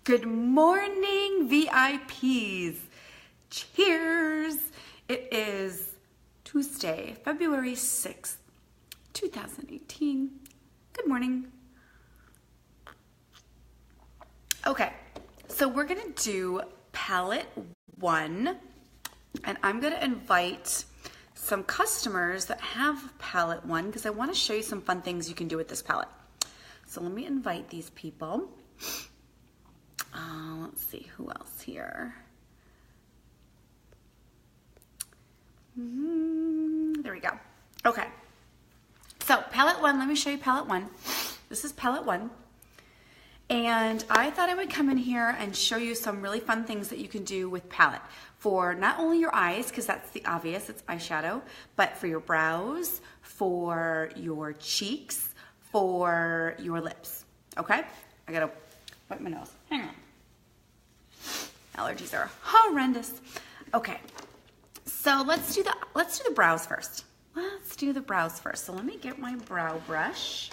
Good morning, VIPs. Cheers. It is Tuesday, February 6th, 2018. Good morning. Okay, so we're going to do palette 1, and I'm going to invite some customers that have palette 1 because I want to show you some fun things you can do with this palette. So let me invite these people. Let's see, who else here? There we go. Okay. So palette 1, let me show you palette 1. This is palette 1. And I thought I would come in here and show you some really fun things that you can do with palette for not only your eyes, because that's the obvious, it's eyeshadow, but for your brows, for your cheeks, for your lips. Okay? I gotta wipe my nose. Hang on. Allergies are horrendous. Okay. So let's do the brows first. Let's do the brows first. So let me get my brow brush.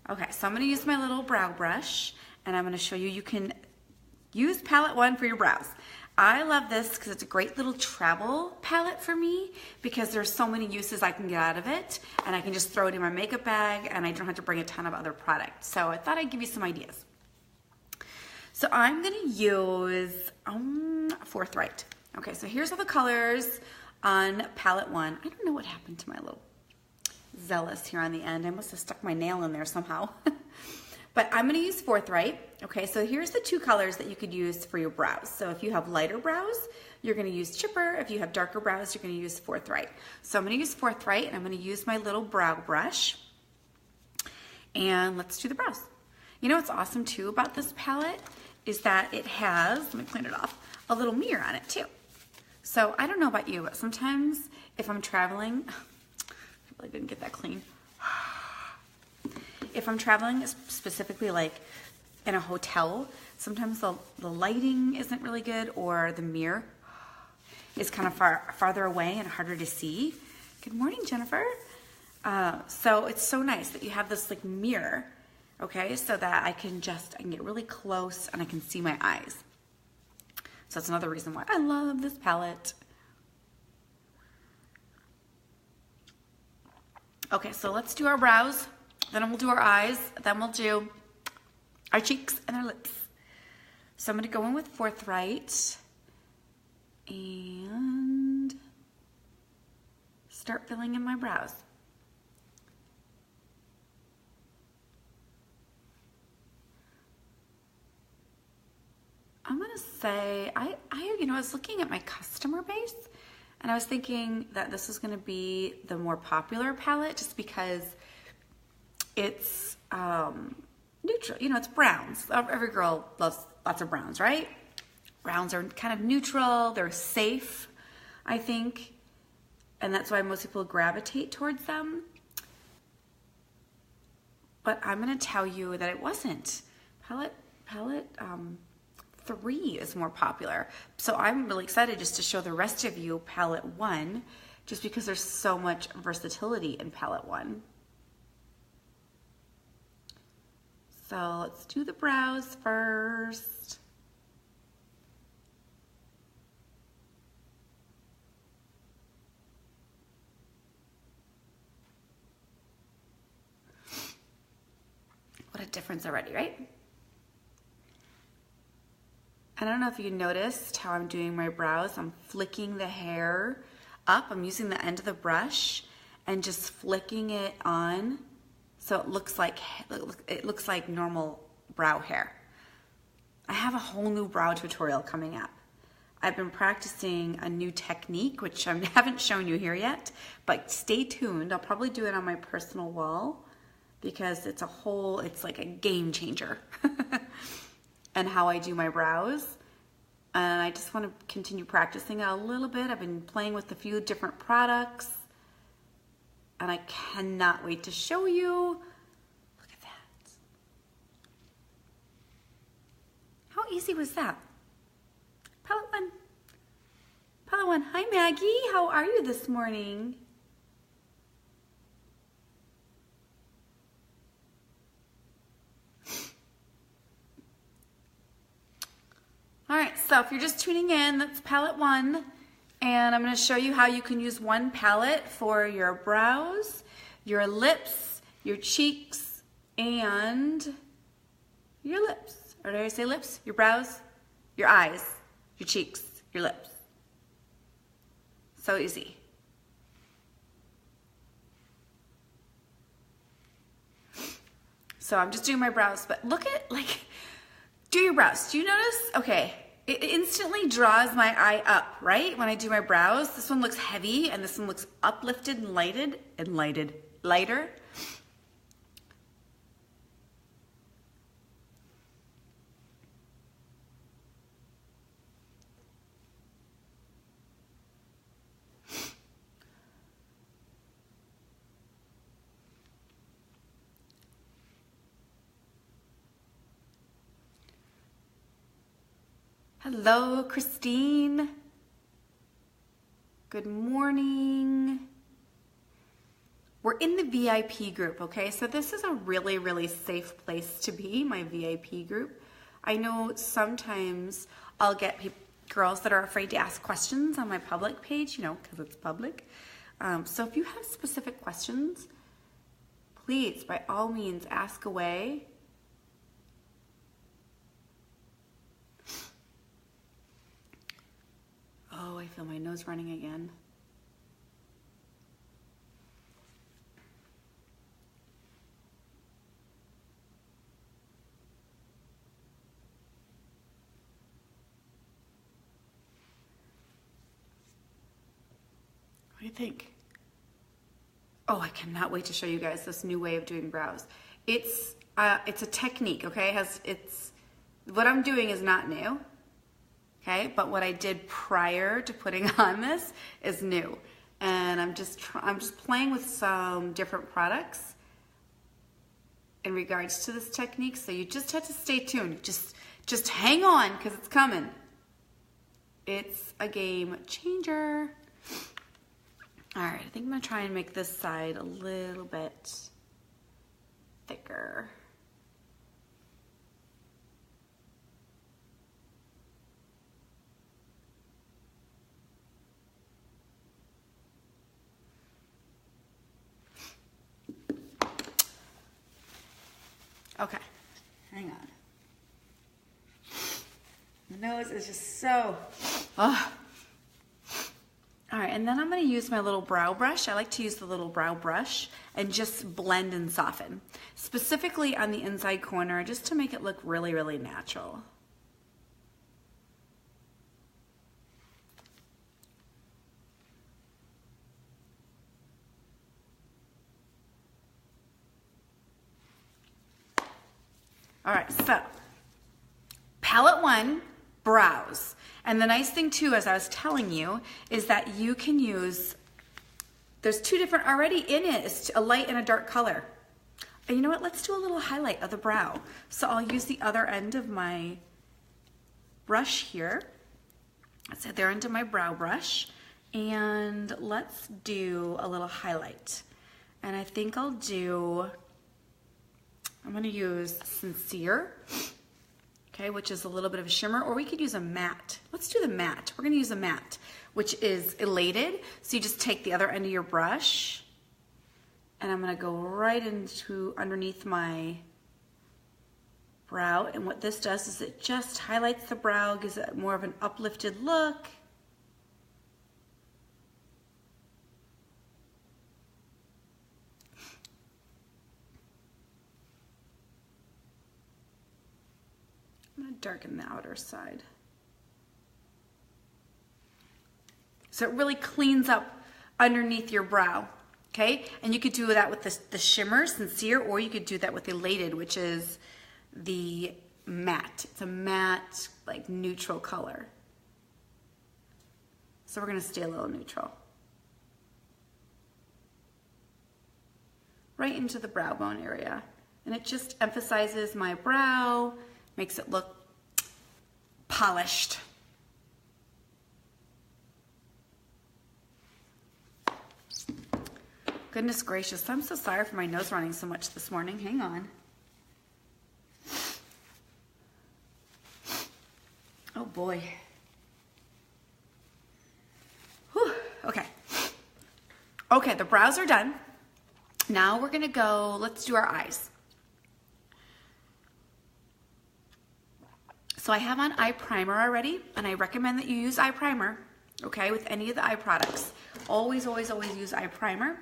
Okay, so I'm gonna use my little brow brush and I'm gonna show you, you can use palette 1 for your brows. I love this because it's a great little travel palette for me because there's so many uses I can get out of it, and I can just throw it in my makeup bag and I don't have to bring a ton of other products. So I thought I'd give you some ideas. So I'm gonna use Forthright. Okay, so here's all the colors on palette 1. I don't know what happened to my little Zealous here on the end. I must have stuck my nail in there somehow. But I'm gonna use Forthright. Okay, so here's the 2 colors that you could use for your brows. So if you have lighter brows, you're gonna use Chipper. If you have darker brows, you're gonna use Forthright. So I'm gonna use Forthright and I'm gonna use my little brow brush. And let's do the brows. You know what's awesome too about this palette is that it has, let me clean it off, a little mirror on it too. So I don't know about you, but sometimes if I'm traveling, I didn't get that clean. If I'm traveling specifically like in a hotel, sometimes the lighting isn't really good or the mirror is kind of farther away and harder to see. Good morning, Jennifer. So it's so nice that you have this like mirror, okay, so that I can get really close and I can see my eyes. So that's another reason why I love this palette. Okay, so let's do our brows, then we'll do our eyes, then we'll do our cheeks and our lips. So I'm gonna go in with Forthright and start filling in my brows. I'm gonna say, I was looking at my customer base and I was thinking that this is gonna be the more popular palette just because it's neutral, it's browns. Every girl loves lots of browns, right? Browns are kind of neutral, they're safe, I think, and that's why most people gravitate towards them. But I'm gonna tell you that it wasn't. Palette 3 is more popular. So I'm really excited just to show the rest of you palette 1, just because there's so much versatility in palette 1. So let's do the brows first. What a difference already, right? And I don't know if you noticed how I'm doing my brows. I'm flicking the hair up. I'm using the end of the brush and just flicking it on so it looks like normal brow hair. I have a whole new brow tutorial coming up. I've been practicing a new technique, which I haven't shown you here yet, but stay tuned. I'll probably do it on my personal wall because it's like a game changer. And how I do my brows. And I just want to continue practicing it a little bit. I've been playing with a few different products and I cannot wait to show you. Look at that. How easy was that? Palette 1. Palette 1. Hi Maggie, how are you this morning? so if you're just tuning in, that's palette 1. And I'm going to show you how you can use one palette for your brows, your lips, your cheeks, and your lips. Or did I say lips? Your brows, your eyes, your cheeks, your lips. So easy. So I'm just doing my brows, but look at, like, do your brows. Do you notice? Okay, it instantly draws my eye up, right? When I do my brows, this one looks heavy and this one looks uplifted and lighter. Hello, Christine. Good morning. We're in the VIP group, okay? So this is a really, really safe place to be, my VIP group. I know sometimes I'll get girls that are afraid to ask questions on my public page, you know, because it's public. So if you have specific questions, please, by all means, ask away. Oh, I feel my nose running again. What do you think? Oh, I cannot wait to show you guys this new way of doing brows. It's a technique, okay? What I'm doing is not new. Okay, but what I did prior to putting on this is new. And I'm just playing with some different products in regards to this technique. So you just have to stay tuned. Just hang on, because it's coming. It's a game changer. All right, I think I'm gonna try and make this side a little bit thicker. Okay, hang on. The nose is just so, oh. All right, and then I'm gonna use my little brow brush. I like to use the little brow brush and just blend and soften. Specifically on the inside corner, just to make it look really, really natural. All right, so palette 1, brows. And the nice thing too, as I was telling you, is that you can use, there's 2 different already in it. It's a light and a dark color. And you know what, let's do a little highlight of the brow. So I'll use the other end of my brush here. Let's hit the other end of my brow brush. And let's do a little highlight. And I think I'm gonna use Sincere, okay, which is a little bit of a shimmer, or we could use a matte. Let's do the matte. We're gonna use a matte, which is Elated. So you just take the other end of your brush, and I'm gonna go right into underneath my brow. And what this does is it just highlights the brow, gives it more of an uplifted look. Darken the outer side. So it really cleans up underneath your brow, okay? And you could do that with the shimmer, Sincere, or you could do that with Elated, which is the matte. It's a matte, like neutral color. So we're gonna stay a little neutral. Right into the brow bone area. And it just emphasizes my brow, makes it look polished. Goodness gracious, I'm so sorry for my nose running so much this morning. Hang on. Oh boy. Whew. Okay. Okay, the brows are done. Now we're gonna go, let's do our eyes. So I have on eye primer already, and I recommend that you use eye primer, okay, with any of the eye products. Always, always, always use eye primer.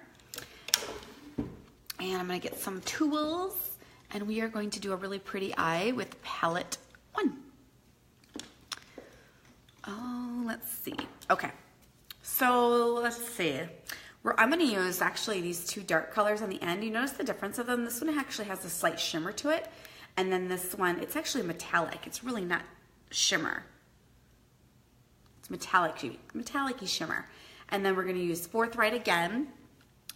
And I'm gonna get some tools, and we are going to do a really pretty eye with palette 1. Oh, let's see. Okay, so let's see. I'm gonna use actually these 2 dark colors on the end. You notice the difference of them? This one actually has a slight shimmer to it. And then this one, it's actually metallic. It's really not shimmer. It's metallic-y shimmer. And then we're gonna use Forthright again.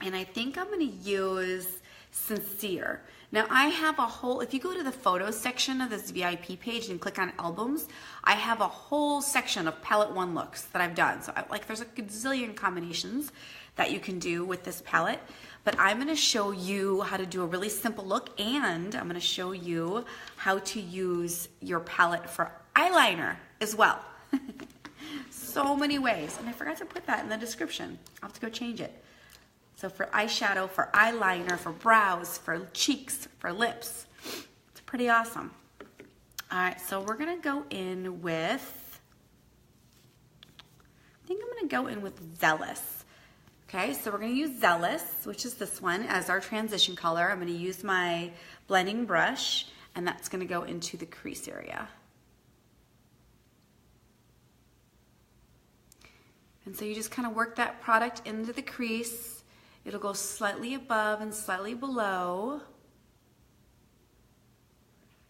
And I think I'm gonna use Sincere. Now I have a whole, if you go to the photos section of this VIP page and click on albums, I have a whole section of palette 1 looks that I've done. So there's a gazillion combinations that you can do with this palette, but I'm gonna show you how to do a really simple look, and I'm gonna show you how to use your palette for eyeliner as well. So many ways, and I forgot to put that in the description. I'll have to go change it. So for eyeshadow, for eyeliner, for brows, for cheeks, for lips. It's pretty awesome. All right, so we're gonna go in with, I think I'm gonna go in with Zealous. Okay, so we're gonna use Zealous, which is this one, as our transition color. I'm gonna use my blending brush, and that's gonna go into the crease area. And so you just kind of work that product into the crease. It'll go slightly above and slightly below.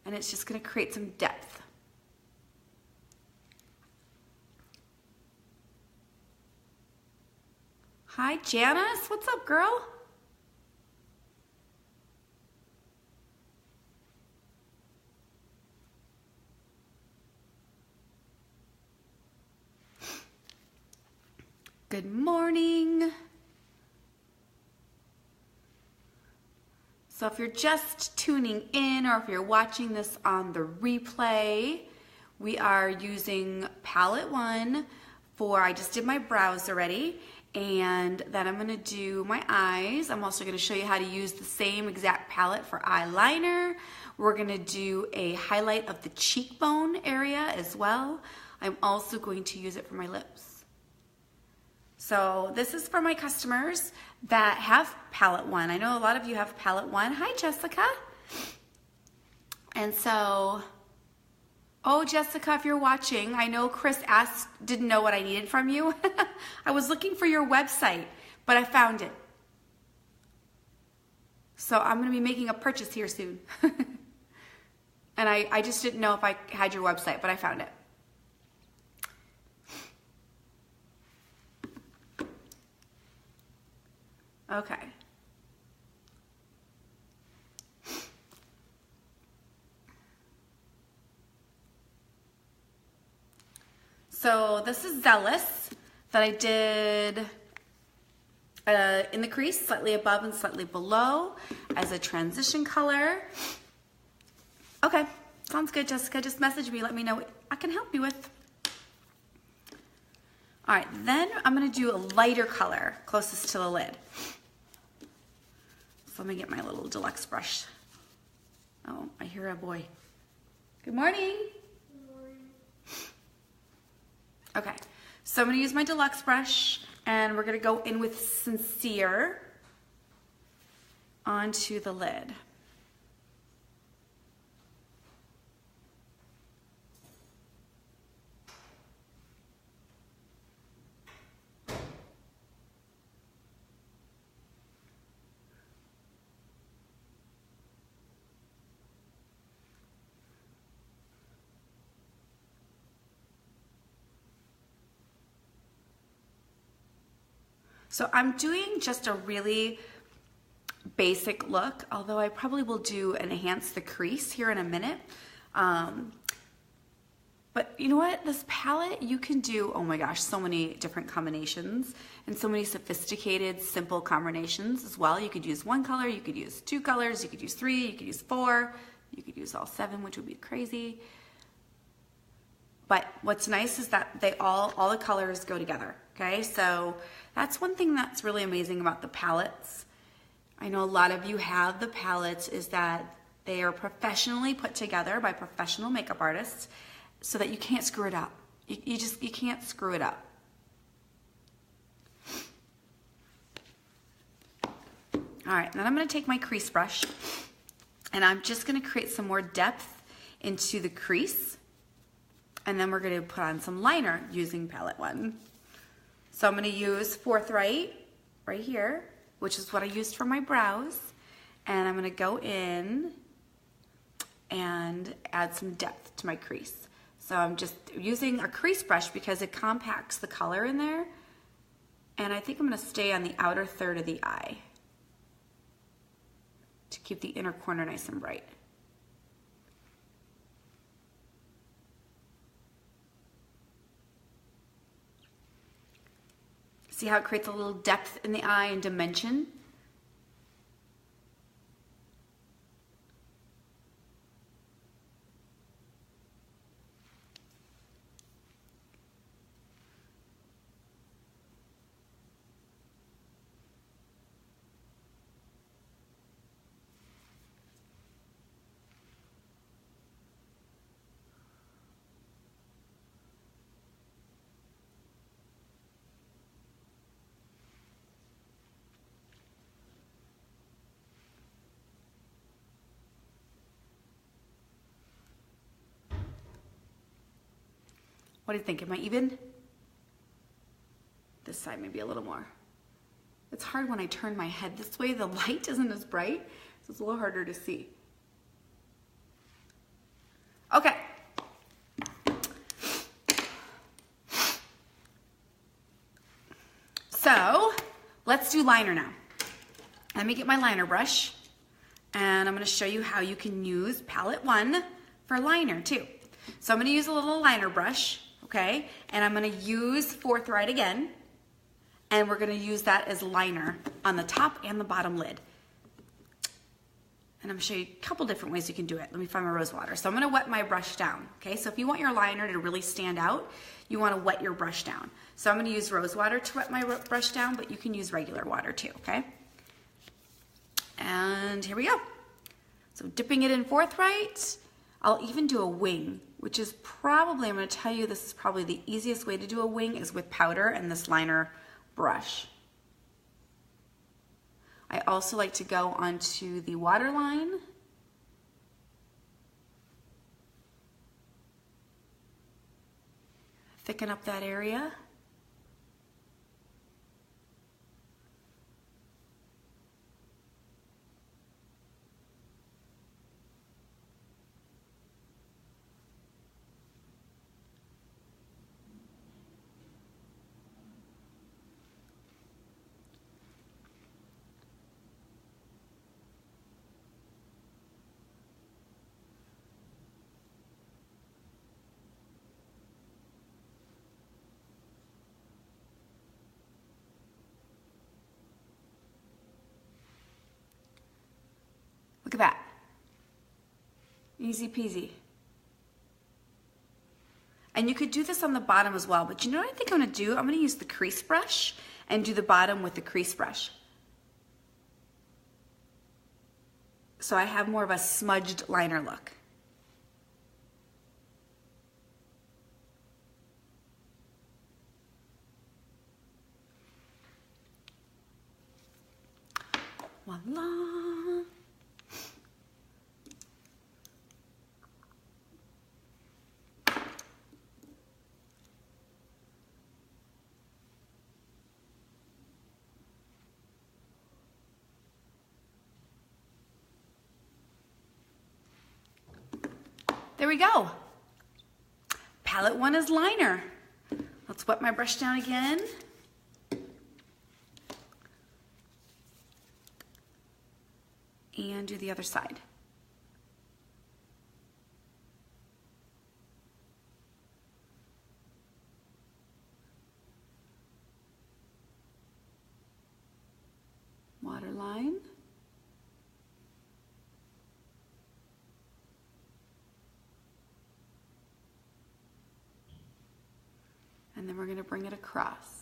And it's just gonna create some depth. Hi, Janice, what's up, girl? Good morning. So if you're just tuning in, or if you're watching this on the replay, we are using palette 1 for, I just did my brows already, and then I'm gonna do my eyes. I'm also gonna show you how to use the same exact palette for eyeliner. We're gonna do a highlight of the cheekbone area as well. I'm also going to use it for my lips. So this is for my customers that have palette 1. I know a lot of you have palette 1. Hi, Jessica. And so, oh, Jessica, if you're watching, I know Chris didn't know what I needed from you. I was looking for your website, but I found it. So I'm gonna be making a purchase here soon. And I just didn't know if I had your website, but I found it. Okay. So this is Zealous that I did in the crease, slightly above and slightly below as a transition color. Okay, sounds good, Jessica. Just message me, let me know what I can help you with. All right, then I'm gonna do a lighter color closest to the lid. So let me get my little deluxe brush. Oh, I hear a boy. Good morning. Good morning. Okay, so I'm gonna use my deluxe brush, and we're gonna go in with Sincere onto the lid. So I'm doing just a really basic look, although I probably will do and enhance the crease here in a minute. But you know what? This palette, you can do, oh my gosh, so many different combinations and so many sophisticated, simple combinations as well. You could use 1 color, you could use 2 colors, you could use 3, you could use 4, you could use all 7, which would be crazy. But what's nice is that they all the colors go together, okay? So that's one thing that's really amazing about the palettes. I know a lot of you have the palettes, is that they are professionally put together by professional makeup artists so that you can't screw it up. You can't screw it up. All right, then I'm gonna take my crease brush and I'm just gonna create some more depth into the crease. And then we're gonna put on some liner using palette 1. So I'm gonna use Forthright right here, which is what I used for my brows. And I'm gonna go in and add some depth to my crease. So I'm just using a crease brush because it compacts the color in there. And I think I'm gonna stay on the outer third of the eye to keep the inner corner nice and bright. See how it creates a little depth in the eye and dimension? What do you think? Am I even? This side maybe a little more. It's hard when I turn my head this way. The light isn't as bright, so it's a little harder to see. Okay. So let's do liner now. Let me get my liner brush and I'm gonna show you how you can use palette 1 for liner too. So I'm gonna use a little liner brush, okay? And I'm gonna use Forthright again, and we're gonna use that as liner on the top and the bottom lid. And I'm gonna show you a couple different ways you can do it. Let me find my rose water. So I'm gonna wet my brush down, okay? So if you want your liner to really stand out, you wanna wet your brush down. So I'm gonna use rose water to wet my brush down, but you can use regular water too, okay? And here we go. So dipping it in Forthright, I'll even do a wing, which is probably, I'm gonna tell you, this is probably the easiest way to do a wing is with powder and this liner brush. I also like to go onto the waterline. Thicken up that area. Look at that. Easy peasy. And you could do this on the bottom as well, but you know what I think I'm gonna do? I'm gonna use the crease brush and do the bottom with the crease brush. So I have more of a smudged liner look. Voila. There we go. Palette 1 is liner. Let's wet my brush down again. And do the other side. Waterline. And then we're gonna bring it across.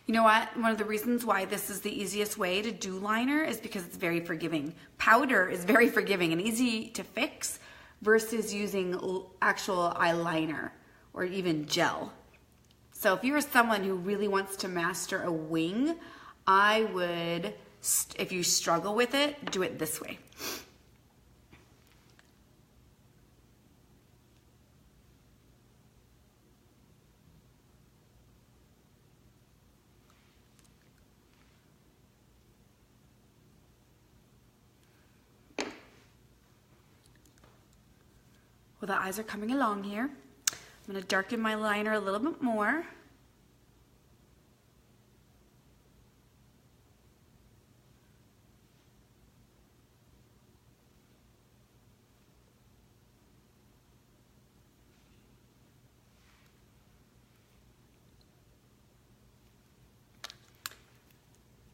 You know what? One of the reasons why this is the easiest way to do liner is because it's very forgiving. Powder is very forgiving and easy to fix versus using actual eyeliner or even gel. So if you're someone who really wants to master a wing, I would, if you struggle with it, do it this way. Well, the eyes are coming along here. I'm going to darken my liner a little bit more.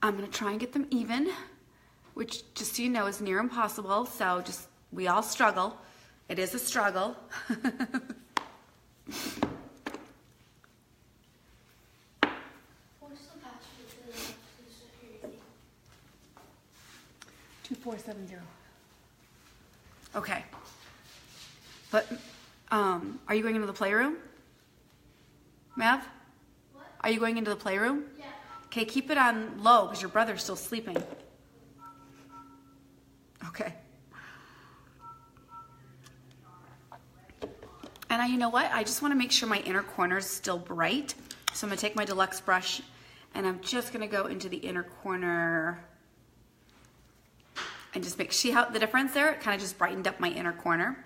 I'm going to try and get them even, which, just so you know, is near impossible. So just, we all struggle. It is a struggle. What's the password to the security? 2470. Okay. But, are you going into the playroom? Mav? What? Are you going into the playroom? Yeah. Okay, keep it on low because your brother's still sleeping. Okay. And you know what? I just want to make sure my inner corner is still bright. So I'm going to take my deluxe brush and I'm just going to go into the inner corner and just see how the difference there? It kind of just brightened up my inner corner.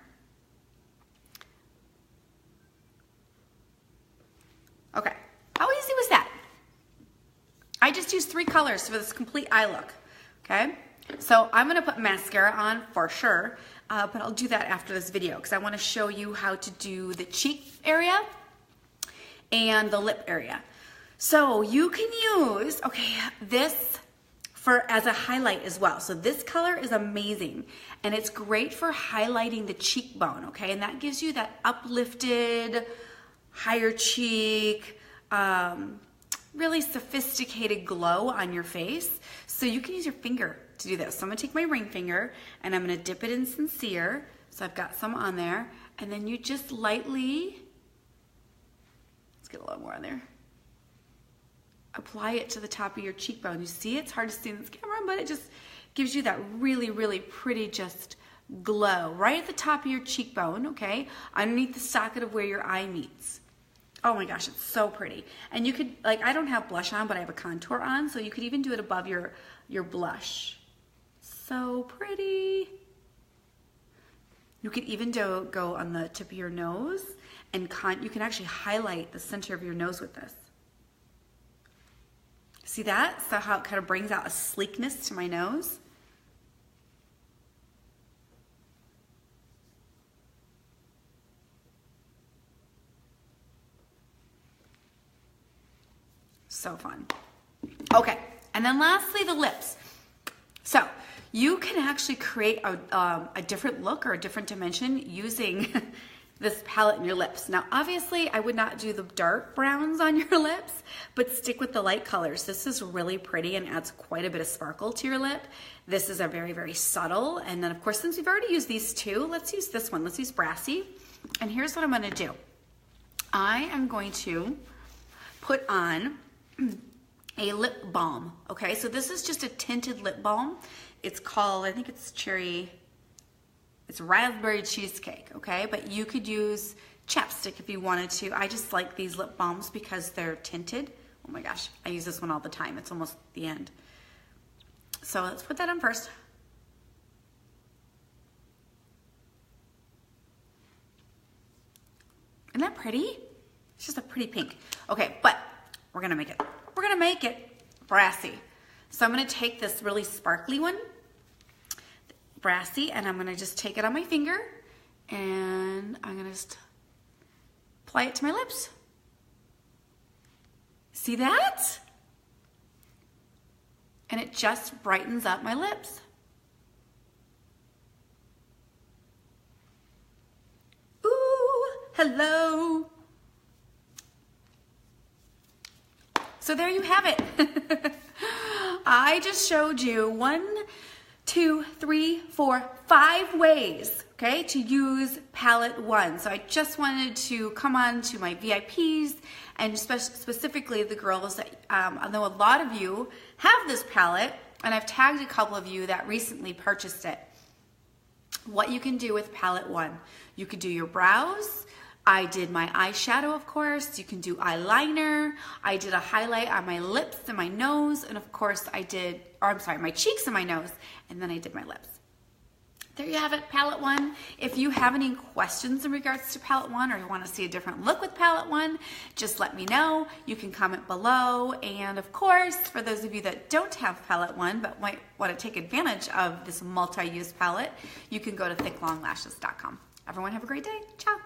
Okay. How easy was that? I just used 3 colors for this complete eye look. Okay. So I'm going to put mascara on for sure. But I'll do that after this video because I want to show you how to do the cheek area and the lip area. So you can use, okay, this as a highlight as well. So this color is amazing and it's great for highlighting the cheekbone, okay? And that gives you that uplifted, higher cheek, really sophisticated glow on your face. So you can use your finger to do this. So I'm gonna take my ring finger and I'm gonna dip it in Sincere. So I've got some on there. And then you just lightly, let's get a little more on there. Apply it to the top of your cheekbone. You see, it's hard to see in this camera, but it just gives you that really, really pretty just glow right at the top of your cheekbone, okay? Underneath the socket of where your eye meets. Oh my gosh, it's so pretty. And you could, like, I don't have blush on, but I have a contour on, so you could even do it above your blush. So pretty. You could even go on the tip of your nose and you can actually highlight the center of your nose with this. See that? So how it kind of brings out a sleekness to my nose. So fun. Okay, and then lastly, the lips. So you can actually create a different look or a different dimension using this palette in your lips. Now, obviously, I would not do the dark browns on your lips, but stick with the light colors. This is really pretty and adds quite a bit of sparkle to your lip. This is a very, very subtle. And then, of course, since we've already used these two, let's use this one. Let's use Brassy. And here's what I'm going to do. I am going to put on a lip balm. Okay, so this is just a tinted lip balm. It's called, I think it's it's raspberry cheesecake, okay? But you could use chapstick if you wanted to. I just like these lip balms because they're tinted Oh my gosh, I use this one all the time. It's almost the end. So let's put that on first. Isn't that pretty? It's just a pretty pink. Okay, but we're gonna make it. We're gonna make it brassy. So I'm gonna take this really sparkly one, brassy, and I'm gonna just take it on my finger and I'm gonna just apply it to my lips. See that? And it just brightens up my lips. Ooh, hello. So there you have it. I just showed you 1, 2, 3, 4, 5 ways, okay, to use palette 1. So I just wanted to come on to my VIPs and specifically the girls that I know a lot of you have this palette, and I've tagged a couple of you that recently purchased it. What you can do with palette 1, you could do your brows. I did my eyeshadow, of course. You can do eyeliner. I did a highlight on my lips and my nose, and of course I did, or I'm sorry, my cheeks and my nose, and then I did my lips. There you have it, palette 1. If you have any questions in regards to palette 1 or you want to see a different look with palette 1, just let me know. You can comment below. And of course, for those of you that don't have palette 1 but might want to take advantage of this multi-use palette, you can go to thicklonglashes.com. Everyone have a great day. Ciao.